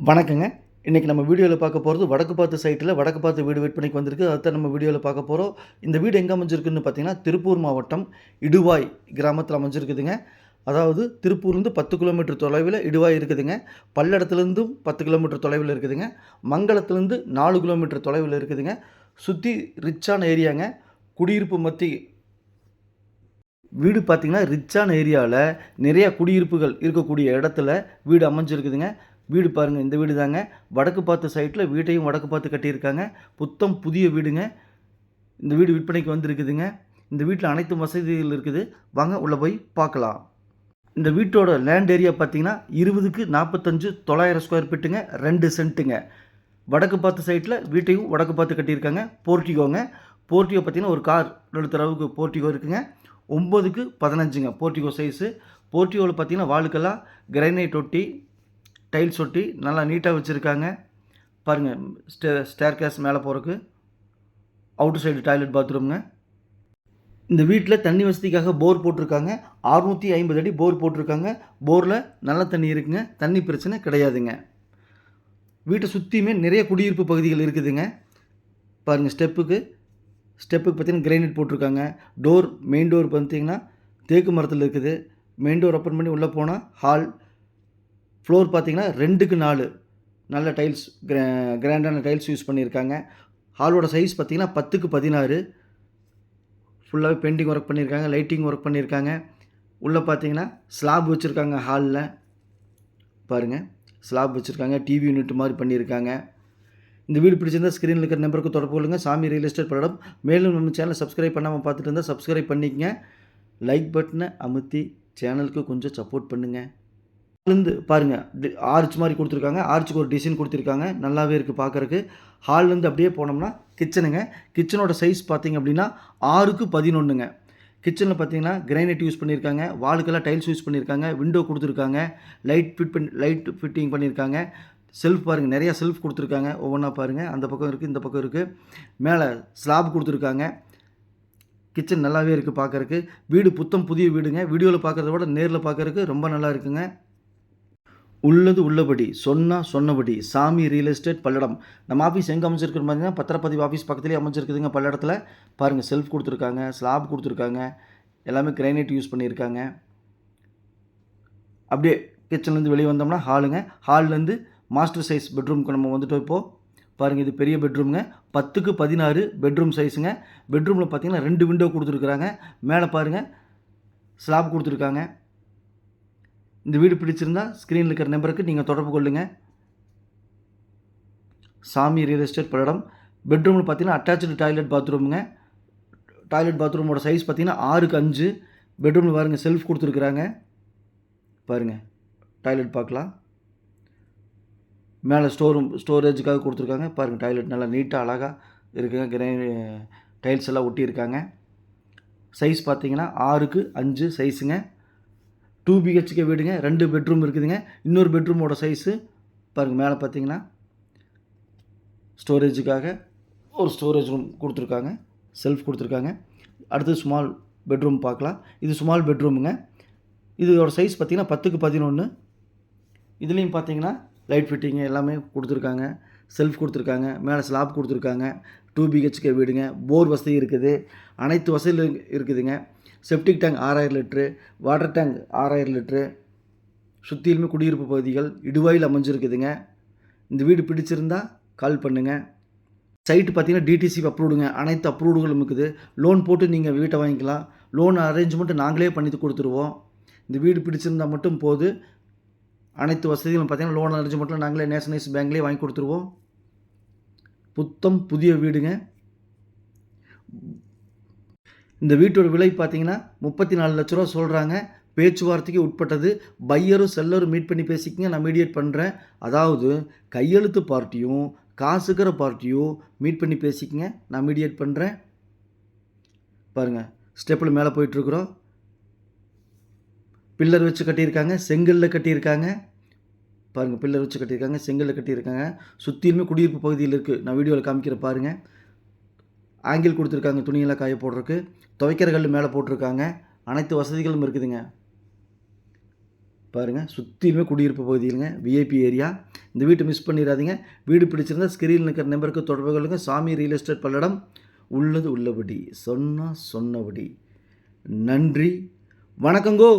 வணக்கங்க. இன்றைக்கி நம்ம வீடியோவில் பார்க்க போகிறது வடக்கு பார்த்த சைட்டில் வடக்கு பார்த்த வீடு விற்பனைக்கு வந்திருக்கு. அதுதான் நம்ம வீடியோவில் பார்க்க போகிறோம். இந்த வீடு எங்கே அமைஞ்சிருக்குன்னு பார்த்தீங்கன்னா, திருப்பூர் மாவட்டம் இடுவாய் கிராமத்தில் அமைஞ்சிருக்குதுங்க. அதாவது திருப்பூர்லேருந்து 10 கிலோமீட்டர் தொலைவில் இடுவாய் இருக்குதுங்க. பல்லடத்துலேருந்தும் 10 கிலோமீட்டர் தொலைவில் இருக்குதுங்க. மங்களத்துலேருந்து 4 கிலோமீட்டர் தொலைவில் இருக்குதுங்க. சுற்றி ரிச்சான ஏரியாங்க. குடியிருப்பு மத்தி வீடு பார்த்திங்கன்னா ரிச்சான ஏரியாவில் நிறையா குடியிருப்புகள் இருக்கக்கூடிய இடத்துல வீடு அமைஞ்சிருக்குதுங்க. வீடு பாருங்கள், இந்த வீடு தாங்க. வடக்கு பார்த்த சைட்டில் வீட்டையும் வடக்கு பார்த்து கட்டியிருக்காங்க. புத்தம் புதிய வீடுங்க. இந்த வீடு விற்பனைக்கு வந்திருக்குதுங்க. இந்த வீட்டில் அனைத்து வசதிகள் இருக்குது. வாங்க உள்ளே போய் பார்க்கலாம். இந்த வீட்டோட லேண்ட் ஏரியா பார்த்தீங்கன்னா 20க்கு 45 900 ஸ்கொயர் ஃபீட்டுங்க. 2 சென்ட்டுங்க. வடக்கு பார்த்த சைட்டில் வீட்டையும் வடக்கு பார்த்து கட்டியிருக்காங்க. போர்ட்டிகோங்க. போர்ட்டிகோ பார்த்தீங்கன்னா ஒரு கார் நிறுத்துற அளவுக்கு போர்ட்டிகோ இருக்குங்க. 9க்கு 15ங்க போர்ட்டிகோ சைஸு. போர்ட்டிகோவில் பார்த்தீங்கன்னா வாலுக்கெல்லாம் கிரைனைட் ஒட்டி டைல்ஸ் ஒட்டி நல்லா நீட்டாக வச்சுருக்காங்க. பாருங்கள், ஸ்டேர் கேஸ் மேலே போகிறதுக்கு அவுட்டர் சைடு டாய்லெட் பாத்ரூம்ங்க. இந்த வீட்டில் தண்ணி வசதிக்காக போர் போட்டிருக்காங்க. 650 அடி போர் போட்டிருக்காங்க. போரில் நல்ல தண்ணி இருக்குங்க. தண்ணி பிரச்சனை கிடையாதுங்க. வீட்டை சுற்றியுமே நிறைய குடியிருப்பு பகுதிகள் இருக்குதுங்க. பாருங்கள், ஸ்டெப்புக்கு பார்த்தீங்கன்னா கிரைனைட் போட்டிருக்காங்க. டோர், மெயின் டோர் பார்த்தீங்கன்னா தேக்கு மரத்தில் இருக்குது. மெயின் டோர் ஓப்பன் பண்ணி உள்ளே போனால் ஹால். ஃப்ளோர் பார்த்தீங்கன்னா 2க்கு 4 நல்ல டைல்ஸ், கிராண்டான டைல்ஸ் யூஸ் பண்ணியிருக்காங்க. ஹாலோட சைஸ் பார்த்தீங்கன்னா 10க்கு 16. ஃபுல்லாகவே பெயிண்டிங் ஒர்க் பண்ணியிருக்காங்க, லைட்டிங் ஒர்க் பண்ணியிருக்காங்க. உள்ளே பார்த்தீங்கன்னா ஸ்லாப் வச்சுருக்காங்க. ஹாலில் பாருங்கள், ஸ்லாப் வச்சுருக்காங்க. டிவி யூனிட் மாதிரி பண்ணியிருக்காங்க. இந்த வீடு பிடிச்சிருந்தால் ஸ்க்ரீனில் இருக்கிற நம்பருக்கு தொடர்பு கொள்ளுங்கள். சாமி ரியல் எஸ்டேட் பல்லடம். மேலும் நம்ம சேனலை சப்ஸ்கிரைப் பண்ணாமல் பார்த்துட்டு இருந்தால் சப்ஸ்கிரைப் பண்ணிக்கங்க. லைக் பட்டனை அமுத்தி சேனலுக்கு கொஞ்சம் சப்போர்ட் பண்ணுங்கள். ஹால்லேருந்து பாருங்கள், ஆர்ச் மாதிரி கொடுத்துருக்காங்க. ஆர்ச்சுக்கு ஒரு டிசைன் கொடுத்துருக்காங்க. நல்லாவே இருக்குது பார்க்குறக்கு. ஹால்லேருந்து அப்படியே போனோம்னா கிச்சனுங்க. கிச்சனோட சைஸ் பார்த்திங்க அப்படின்னா 6க்கு 11ங்க. கிச்சனில் பார்த்தீங்கன்னா கிரைனைட் யூஸ் பண்ணியிருக்காங்க. வாலுக்கெல்லாம் டைல்ஸ் யூஸ் பண்ணியிருக்காங்க. விண்டோ கொடுத்துருக்காங்க. லைட் ஃபிட்டிங் பண்ணியிருக்காங்க. செல்ஃப் பாருங்கள், நிறையா செல்ஃப் கொடுத்துருக்காங்க. ஒவ்வொன்றா பாருங்கள், அந்த பக்கம் இருக்குது, இந்த பக்கம் இருக்குது. மேலே ஸ்லாப் கொடுத்துருக்காங்க. கிச்சன் நல்லாவே இருக்குது பார்க்குறக்கு. வீடு புத்தம் புதிய வீடுங்க. வீடியோவில் பார்க்குறத விட நேரில் பார்க்குறக்கு ரொம்ப நல்லா இருக்குங்க. உள்ளது உள்ளபடி, சொன்னபடி சாமி ரியல் எஸ்டேட் பல்லடம். நம்ம ஆஃபீஸ் எங்கே அமைஞ்சிருக்குன்னு பார்த்தீங்கன்னா பத்திரப்பதிவு ஆஃபீஸ் பக்கத்துலேயே அமைஞ்சிருக்குதுங்க. பல்லடத்தில் பாருங்கள், செல்ஃப் கொடுத்துருக்காங்க, ஸ்லாப் கொடுத்துருக்காங்க. எல்லாமே கிரைனைட் யூஸ் பண்ணியிருக்காங்க. அப்படியே கிச்சன்லேருந்து வெளியே வந்தோம்னா ஹாலுங்க. ஹால்லேருந்து மாஸ்டர் சைஸ் பெட்ரூமுக்கு நம்ம வந்துட்டு இப்போது பாருங்கள், இது பெரிய பெட்ரூமுங்க. 10க்கு 16 பெட்ரூம் சைஸுங்க. பெட்ரூமில் பார்த்தீங்கன்னா 2 விண்டோ கொடுத்துருக்குறாங்க. மேலே பாருங்கள், ஸ்லாப் கொடுத்துருக்காங்க. இந்த வீடு பிடிச்சிருந்தால் ஸ்க்ரீனில் இருக்கிற நம்பருக்கு நீங்கள் தொடர்பு கொள்ளுங்கள். சாமி ரியல் எஸ்டேட் பல்லடம். பெட்ரூமில் பார்த்தீங்கன்னா அட்டாச்சு டாய்லெட் பாத்ரூமுங்க. டாய்லெட் பாத்ரூமோட சைஸ் பார்த்தீங்கன்னா 6க்கு 5. பெட்ரூமில் பாருங்கள், செல்ஃப் கொடுத்துருக்குறாங்க. பாருங்கள், டாய்லெட் பார்க்கலாம். மேலே ஸ்டோரேஜுக்காக கொடுத்துருக்காங்க. பாருங்கள், டாய்லெட் நல்லா நீட்டாக அழகாக இருக்குங்க. டைல்ஸ் எல்லாம் ஒட்டியிருக்காங்க. சைஸ் பார்த்தீங்கன்னா 6க்கு 5 சைஸுங்க. 2 BHK வீடுங்க. 2 பெட்ரூம் இருக்குதுங்க. இன்னொரு பெட்ரூமோட சைஸு பாருங்கள், மேலே பார்த்தீங்கன்னா ஸ்டோரேஜுக்காக ஒரு ஸ்டோரேஜ் ரூம் கொடுத்துருக்காங்க. செல்ஃப் கொடுத்துருக்காங்க. அடுத்து ஸ்மால் பெட்ரூம் பார்க்கலாம். இது ஸ்மால் பெட்ரூமுங்க. இதோட சைஸ் பார்த்தீங்கன்னா 10க்கு 11. இதுலேயும் பார்த்தீங்கன்னா லைட் ஃபிட்டிங்கு எல்லாமே கொடுத்துருக்காங்க. செல்ஃப் கொடுத்துருக்காங்க. மேலே ஸ்லாப் கொடுத்துருக்காங்க. 2 BHK வீடுங்க. போர் வசதி இருக்குது. அனைத்து வசதியும் இருக்குதுங்க. Septic tank 6000 litre, water tank 6000 litre. சுற்றிலுமே குடியிருப்பு பகுதிகள் இடுவாயில் அமைஞ்சிருக்குதுங்க. இந்த வீடு பிடிச்சிருந்தால் கால் பண்ணுங்கள். சைட்டு பார்த்தீங்கன்னா டிடிசி அப்ரூவ்டுங்க. அனைத்து அப்ரூவ்டுகளும் இருக்குது. லோன் போட்டு நீங்கள் வீட்டை வாங்கிக்கலாம். லோன் அரேஞ்ச்மெண்ட்டு நாங்களே பண்ணி கொடுத்துருவோம். இந்த வீடு பிடிச்சிருந்தால் மட்டும் போது. அனைத்து வசதிகளும் பார்த்தீங்கன்னா லோன் அரேஞ்ச்மெண்ட்டில் நாங்களே நேஷனலைஸ் பேங்க்லேயே வாங்கி கொடுத்துருவோம். புத்தம் புதிய வீடுங்க. இந்த வீட்டோட விலை பார்த்தீங்கன்னா 34 லட்ச ரூபா சொல்கிறாங்க. பேச்சுவார்த்தைக்கு உட்பட்டது. பையரும் செல்லரும் மீட் பண்ணி பேசிக்கிங்க, நான் மீடியேட் பண்ணுறேன். அதாவது கையெழுத்து பார்ட்டியும் காசுக்கிற பார்ட்டியும் மீட் பண்ணி பேசிக்கிங்க, நான் மீடியேட் பண்ணுறேன். பாருங்கள், ஸ்டெப்பில் மேலே போயிட்டுருக்குறோம். பில்லர் வச்சு கட்டியிருக்காங்க, செங்கல்லில் கட்டியிருக்காங்க. பாருங்கள், பில்லர் வச்சு கட்டியிருக்காங்க, செங்கல்லில் கட்டியிருக்காங்க. சுற்றிலுமே குடியிருப்பு பகுதியில் இருக்குது. நான் வீடியோவில் காமிக்கிறேன் பாருங்கள். ஆங்கிள் கொடுத்துருக்காங்க துணியெல்லாம் காய போடுறதுக்கு. துவைக்கிற கல் மேலே போட்டிருக்காங்க. அனைத்து வசதிகளும் இருக்குதுங்க. பாருங்கள், சுற்றிலுமே குடியிருப்பு பகுதியிலுங்க, விஐபி ஏரியா. இந்த வீட்டை மிஸ் பண்ணிடாதீங்க. வீடு பிடிச்சிருந்தா ஸ்க்ரீனில் இருக்கிற நம்பருக்கு தொடர்பு கொள்ளுங்க. சாமி ரியல் எஸ்டேட் பல்லடம். உள்ளது உள்ளபடி, சொன்னா சொன்னபடி. நன்றி, வணக்கங்கோ.